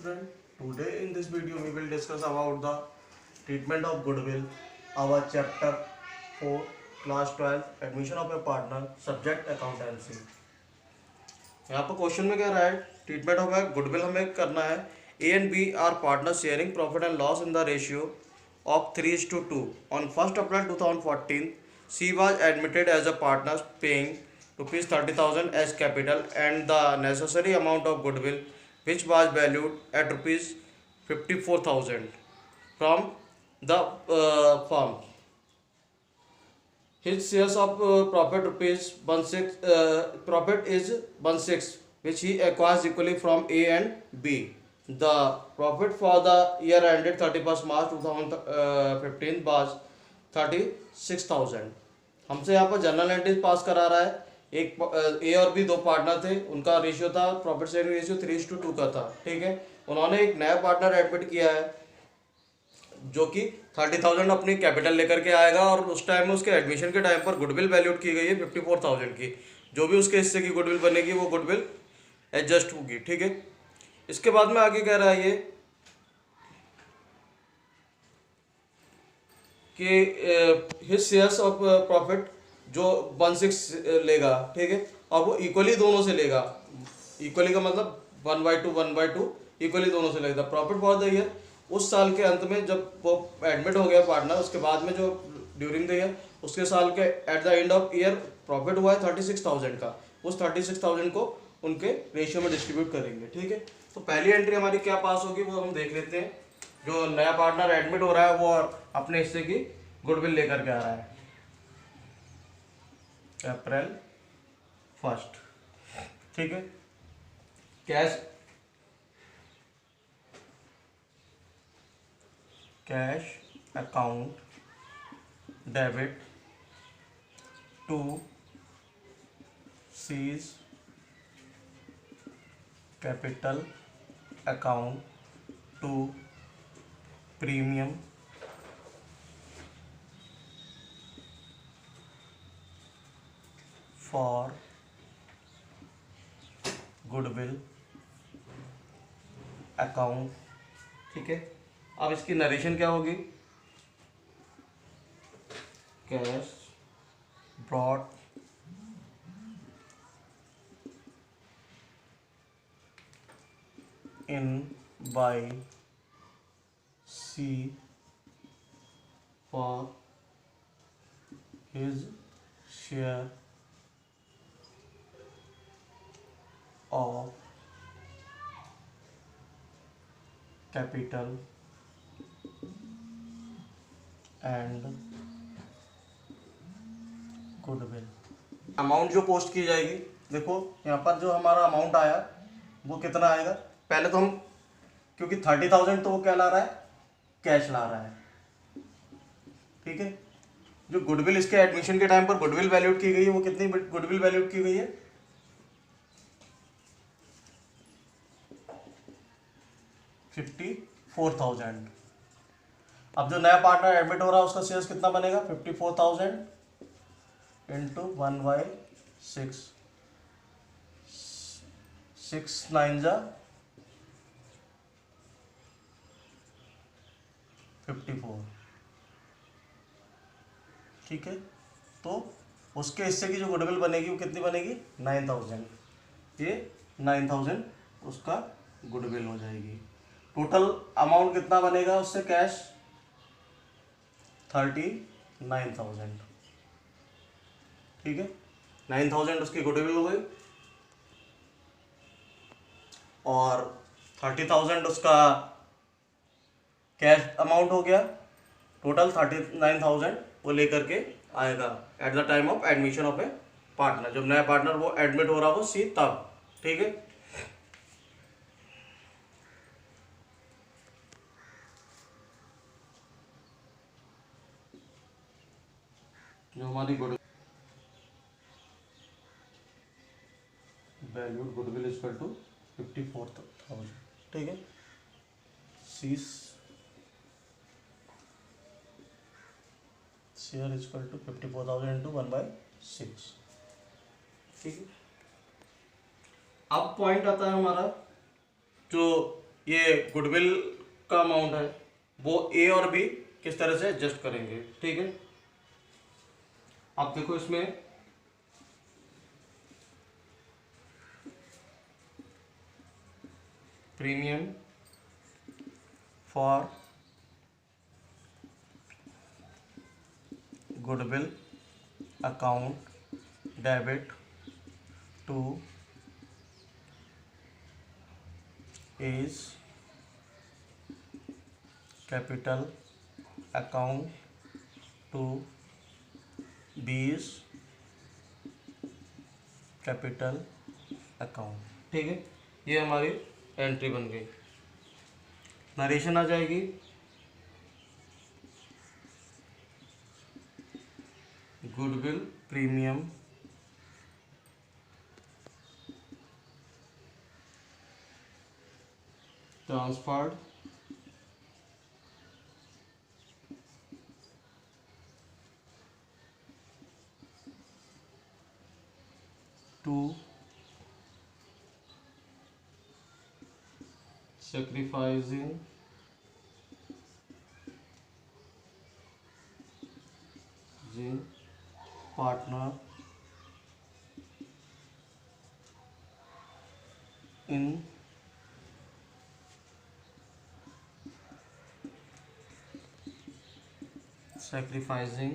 student. Today in this video we will discuss about the treatment of goodwill, our chapter 4 class 12 admission of a partner subject accountancy. यहाँ पर question में कह रहा है treatment of goodwill हमें करना है. A and B are partner sharing profit and loss in the ratio of 3:2. On 1st April 2014, she was admitted as a partner paying rupees 30,000 as capital and the necessary amount of goodwill which was valued at rupees 54,000 from the firm. His shares of profit profit is 16 which he acquires equally from A and B. The profit for the year ended 31st March 2015 was 36,000. हमसे यहाँ पर general entries pass करा रहा है. एक ए और B दो partner थे, उनका रेशियो था प्रॉफिट शेयरिंग रेशियो 3:2 का था. ठीक है, उन्होंने एक नया पार्टनर एडमिट किया है जो कि 30,000 अपनी कैपिटल लेकर के आएगा और उस टाइम में उसके एडमिशन के टाइम पर गुडविल वैल्यूड की गई है 54,000 की. जो भी उसके हिस्से की गुडविल बनेगी वो गुडविल एडजस्ट होगी. ठीक है, इसके बाद में आगे कह रहा है ये कि हिज शेयर्स ऑफ प्रॉफिट जो 16 लेगा. ठीक है, और वो इक्वली दोनों से लेगा. इक्वली का मतलब 1/2 इक्वली दोनों से लेगा. प्रॉफिट फॉर द ईयर उस साल के अंत में जब वो एडमिट हो गया पार्टनर, उसके बाद में जो ड्यूरिंग द ईयर उसके साल के at the end of year profit हुआ है 36,000 का. उस 36,000 को उनके रेशियो में डिस्ट्रीब्यूट करेंगे. ठीक है, तो पहली एंट्री हमारी क्या पास होगी वो हम देख लेते हैं. जो नया पार्टनर एडमिट हो रहा है वो अपने हिस्से की गुडविल लेकर के आ रहा है अप्रैल 1. ठीक है, cash account debit to C's capital account to premium for goodwill account. ठीक है, अब इसकी नरेशन क्या होगी. Cash brought in by C for his share of capital and goodwill. Amount जो पोस्ट की जाएगी, देखो यहाँ पर जो हमारा अमाउंट आया वो कितना आएगा. पहले तो हम क्योंकि 30,000 तो वो क्या ला रहा है, कैश ला रहा है. ठीक है, जो गुडविल इसके एडमिशन के टाइम पर गुडविल वैल्यूड की गई है वो कितनी गुडविल वैल्यूड की गई है 54,000. अब जो नया पार्टनर एडमिट हो रहा है उसका शेयर्स कितना बनेगा 54,000 इंटू 1/6. 6 9 जा 54. ठीक है, तो उसके हिस्से की जो गुडविल बनेगी वो कितनी बनेगी 9,000. ये 9,000 उसका गुडविल हो जाएगी. टोटल अमाउंट कितना बनेगा उससे कैश 39,000. ठीक है, 9,000 उसकी गुडविल हो गई और 30,000 उसका कैश अमाउंट हो गया. टोटल 39,000 वो लेकर के आएगा at the time of admission of A partner. जब नया पार्टनर वो एडमिट हो रहा हो सी तब. ठीक है, जो हमारी वैल्यूड गुडविल इक्वल टू 54,000. ठीक है, सीस शेयर इक्वल टू 54,000 इंटू 1/6. ठीक है, अब पॉइंट आता है हमारा जो ये गुडविल का अमाउंट है वो ए और बी किस तरह से एडजस्ट करेंगे, ठीक है। आप देखो इसमें premium for goodwill account debit to is capital account to B's capital account, ठीक है। ये हमारी एंट्री बन गई। नरेशन आ जाएगी, goodwill premium transferred to sacrificing the partner in sacrificing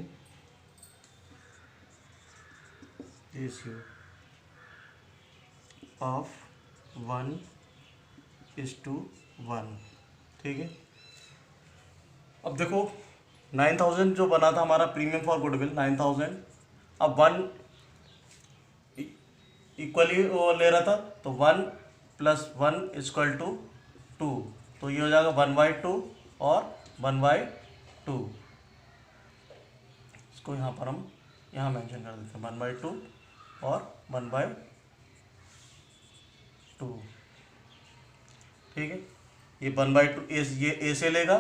ratio of 1:1, ठीक है। अब देखो 9000 जो बना था हमारा प्रीमियम फॉर गुडविल 9000, अब 1 इक्वली वो ले रहा था तो 1 + 1 = 2, तो ये हो जाएगा 1/2 और 1/2। इसको यहाँ पर हम यहाँ मेंशन कर देते हैं 1/2 और 1/2, ठीक है। ये 1/2 ये ए से लेगा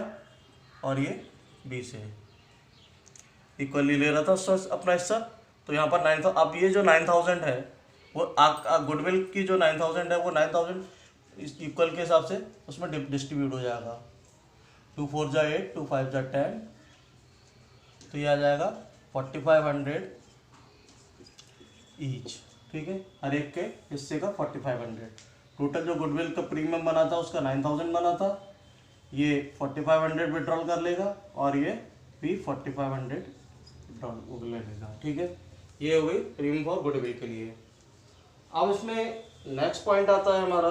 और ये बी से इक्वली ले रहा था अपना हिस्सा, तो यहाँ पर 9000। अब ये जो 9000 है वो गुडविल की जो 9000 है वो 9000 इक्वल के हिसाब से उसमें डिस्ट्रीब्यूट हो जाएगा। 2 4 जा 8, 2 5 जा 10, तो ये आ जाएगा 4500 ईच, ठीक है। हर एक के हिस्से का 4500। टोटल जो गुडविल का प्रीमियम बना था उसका 9000 बना था, ये 4500 विड्रॉल कर लेगा और ये भी 4500 विड्रॉल ले लेगा, ठीक है। ये हो गई प्रीमियम फॉर गुडविल के लिए। अब इसमें नेक्स्ट पॉइंट आता है हमारा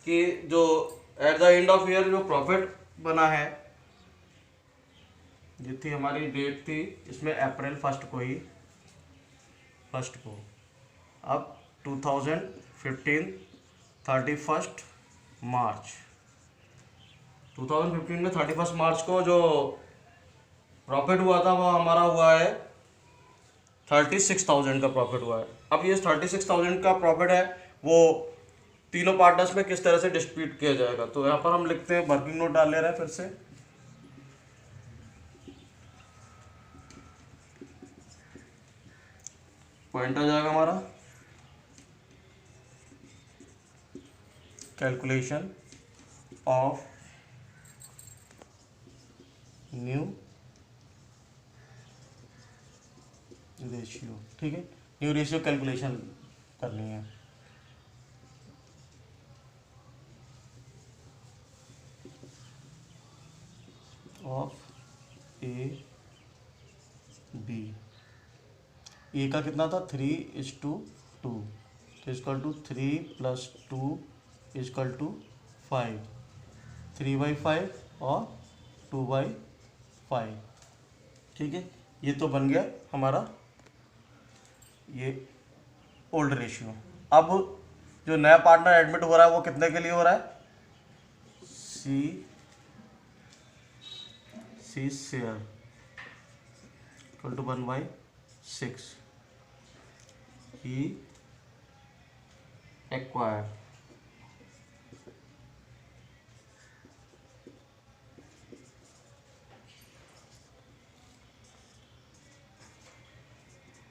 कि जो at the end of year जो प्रॉफिट बना है, ये थी हमारी डेट थी इसमें अप्रैल 1 को ही, 1 को। अब 2015 31 मार्च 2015 में 31 मार्च को जो प्रॉफिट हुआ था वो हमारा हुआ है 36,000 का प्रॉफिट हुआ है। अब ये 36,000 का प्रॉफिट है वो तीनों पार्टनर्स में किस तरह से डिस्ट्रीब्यूट किया जाएगा, तो यहाँ पर हम लिखते हैं, वर्किंग नोट डाल ले रहे हैं फिर से। पॉइंट आ जाएगा हमारा कैलकुलेशन ऑफ न्यू रेशियो, ठीक है। न्यू रेशियो कैलकुलेशन करनी है। ऑफ ए बी, ए का कितना था 3:2, तो इक्वल टू 3 + 2 = 5, 3/5 और 2/5, ठीक है। ये तो बन गया हमारा ये ओल्ड रेशियो। अब जो नया पार्टनर एडमिट हो रहा है वो कितने के लिए हो रहा है, C share = 1/6 he acquired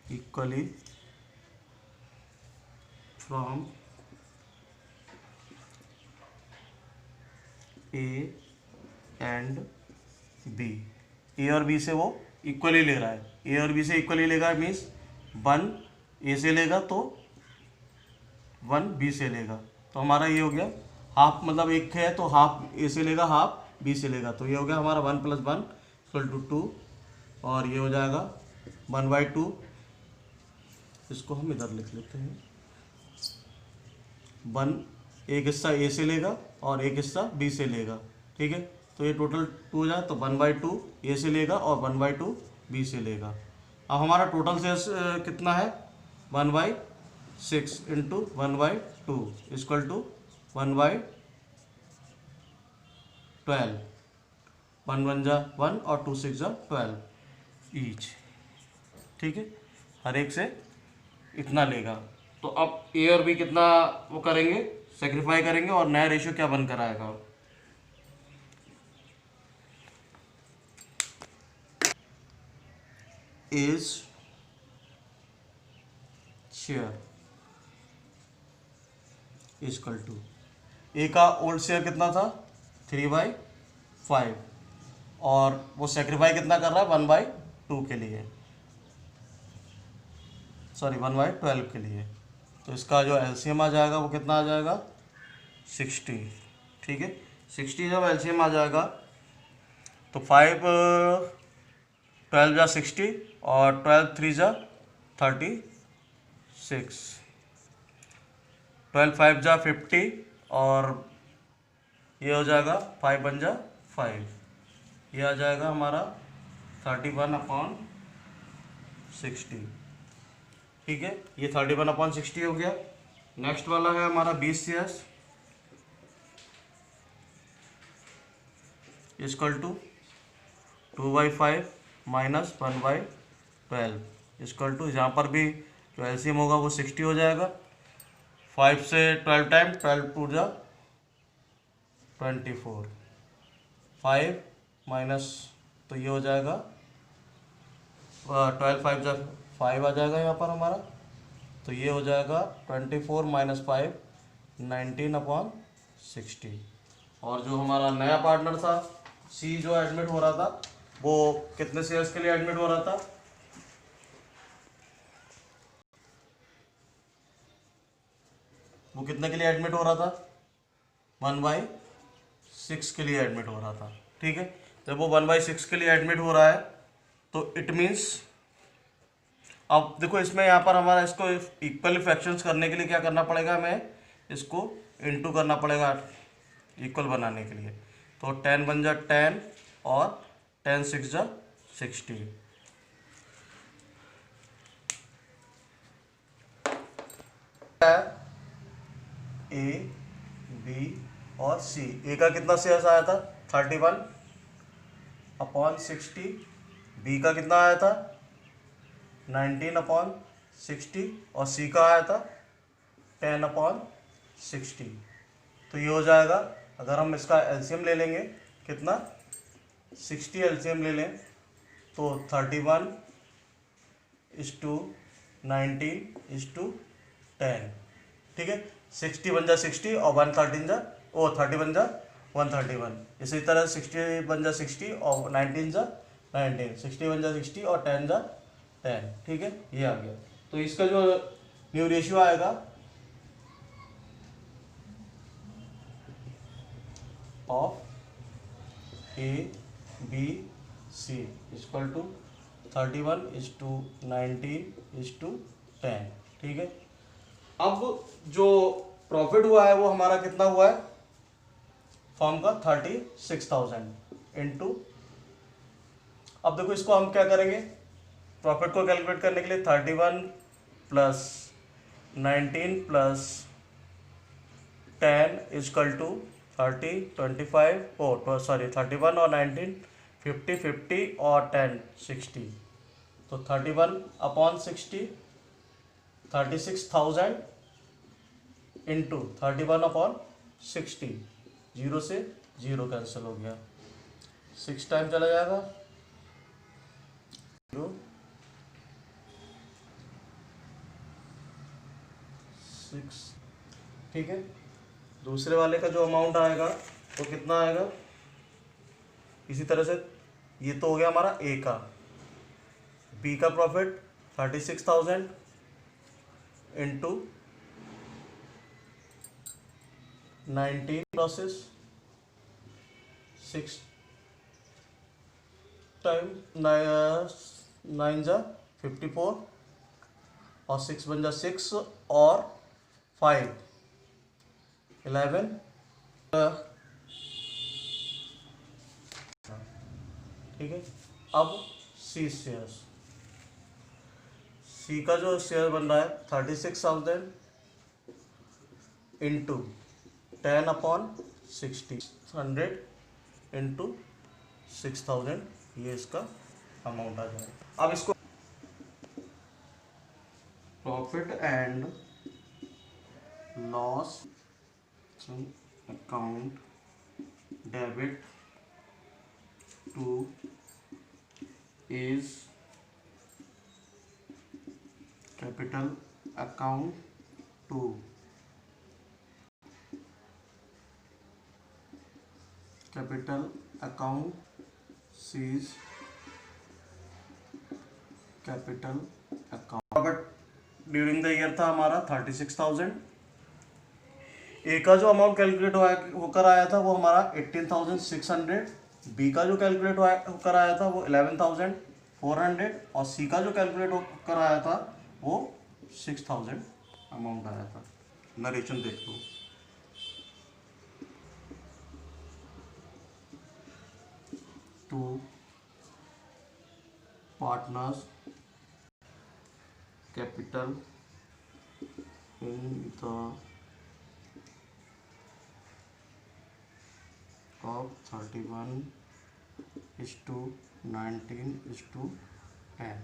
equally from A and B, A और बी से वो इक्वली ले रहा है, ए और बी से इक्वली लेगा मीन्स 1 ए से लेगा तो 1 बी से लेगा, तो हमारा ये हो गया हाफ, मतलब एक है तो हाफ ए से लेगा हाफ बी से लेगा, तो ये हो गया हमारा 1 + 1 = 2, और ये हो जाएगा 1/2, इसको हम इधर लिख लेते हैं, 1 एक हिस्सा ए से लेगा और एक हिस्सा बी से लेगा, ठीक है, तो ये टोटल 2 हो जाए, तो 1/2 ए से लेगा और 1/2 बी से लेगा। अब हमारा टोटल सेल्स कितना है, 1/6 × 1/2 = 1/12, 1 1 जा 1 और 2 6 जा 12 ईच, ठीक है, हर एक से इतना लेगा। तो अब ए और बी कितना वो करेंगे, सेक्रीफाई करेंगे, और नया रेशियो क्या बनकर आएगा, इज शेयर = ए का ओल्ड शेयर कितना था 3/5, और वो सेक्रीफाई कितना कर रहा है 1/2 के लिए, सॉरी 1/12 के लिए, तो इसका जो एलसीएम आ जाएगा वो कितना आ जाएगा 60, ठीक है, 60 जब एलसीएम आ जाएगा तो 5 12 जा 60 और 12 3 जा 36, 12 5 जा 50 और ये हो जाएगा 5 1 जा 5, ये आ जाएगा हमारा 31/60, ठीक है, ये 31/60 हो गया। नेक्स्ट वाला है हमारा 20 शेयर्स = 2/5 - 1/12 = जहाँ पर भी जो एलसीएम होगा वो 60 हो जाएगा, 5 से 12 टाइम 12 2 जा 24, 5 माइनस, तो ये हो जाएगा 12 5 जा 5 आ जाएगा यहाँ पर हमारा, तो ये हो जाएगा 24 - 5 19/60, और जो हमारा नया पार्टनर था सी जो एडमिट हो रहा था वो कितने शेयर्स के लिए एडमिट हो रहा था, वो कितने के लिए एडमिट हो रहा था 1/6 के लिए एडमिट हो रहा था, ठीक है, जब वो 1/6 के लिए एडमिट हो रहा है तो इट मीन्स, अब देखो इसमें यहाँ पर हमारा इसको इक्वल फ्रैक्शंस करने के लिए क्या करना पड़ेगा, हमें इसको इनटू करना पड़ेगा इक्वल बनाने के लिए, तो 10 1 जा 10 और 10 6 जा 60, ए बी और सी, ए का कितना शेयर्स आया था 31/60, बी का कितना आया था 19/60 और सी का आया था 10/60, तो ये हो जाएगा, अगर हम इसका एलसीएम ले लेंगे कितना 60 एलसीएम ले लें तो 31:19:10, ठीक है, 60 1 जा 60 और 113 जा 31 जा 131, इसी तरह 60 1 जा 60 और 19 जा 19, 60 1 जा 60 और 10 जा 10, ठीक है, ये आ गया, तो इसका जो न्यू रेशियो आएगा ऑफ ए बी सी = 31:19:10, ठीक है। अब जो प्रॉफिट हुआ है वो हमारा कितना हुआ है फर्म का 36,000 इंटू, अब देखो इसको हम क्या करेंगे, प्रॉफिट को कैलकुलेट करने के लिए 31 + 19 + 10 = 30 25 31 और 19 50 50 और 10 60, तो 31/60 36,000 इंटू 31/60, 0 से 0 कैंसिल हो गया, 6 टाइम चला जाएगा 0 6, ठीक है। दूसरे वाले का जो अमाउंट आएगा तो कितना आएगा, इसी तरह से ये तो हो गया हमारा ए का। बी का प्रॉफिट 36,000 इंटू 19 लॉसेस 6 टाइम 9 जा 54 और 6 बन जा 6 और 5 11। ठीक है, अब सी शेयर्स, सी का जो शेयर बन रहा है 36,000 इंटू 10/60 100 इंटू 6,000, ये इसका अमाउंट आ जाएगा। अब इसको profit and loss account debit to is capital account to capital account sees capital account। But during the year था हमारा 36,000। ए का जो अमाउंट कैलकुलेट होकर आया था वो हमारा 18,600। बी का जो कैलकुलेट होकर आया था वो 11,400 और सी का जो कैलकुलेट होकर आया था वो 6,000 अमाउंट आया था। नरेशन देख लो। Two partners capital in the of 31:19:10।